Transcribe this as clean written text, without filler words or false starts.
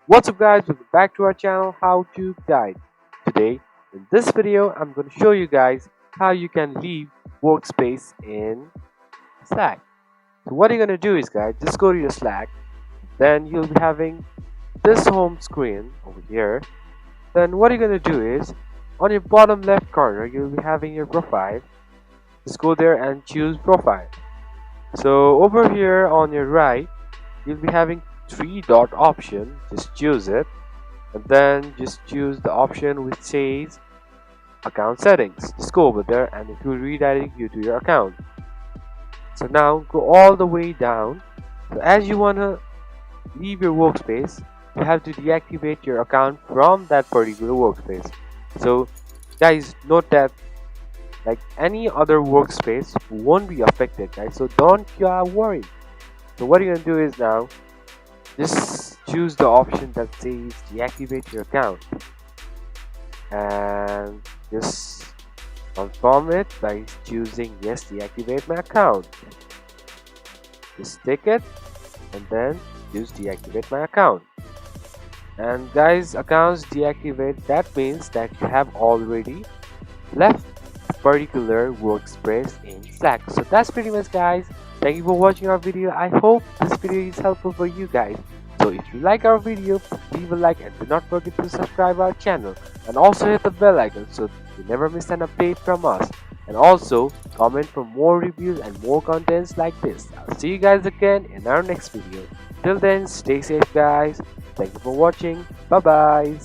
What's up guys, welcome back to our channel How to Guide. Today in this video I'm going to show you guys how you can leave workspace in Slack. So what you're going to do is guys, just go to your Slack, then you'll be having this home screen over here. Then what you're going to do is on your bottom left corner you'll be having your profile. Just go there and choose profile. So over here on your right you'll be having three dot option, just choose it and then just choose the option which says account settings. Just go over there and it will redirect you to your account. So now go all the way down. So as you want to leave your workspace, you have to deactivate your account from that particular workspace. So guys, note that like any other workspace won't be affected guys, so don't worry. So what you're gonna do is now just choose the option that says deactivate your account and just confirm it by choosing yes, deactivate my account. Just tick it and then choose deactivate my account. And guys, accounts deactivate, that means that you have already left a particular workspace in Slack. So that's pretty much guys. Thank you for watching our video. I hope this video is helpful for you guys. So if you like our video, leave a like and do not forget to subscribe our channel and also hit the bell icon so you never miss an update from us. And also comment for more reviews and more contents like this. I'll see you guys again in our next video. Till then, stay safe guys. Thank you for watching. Bye bye.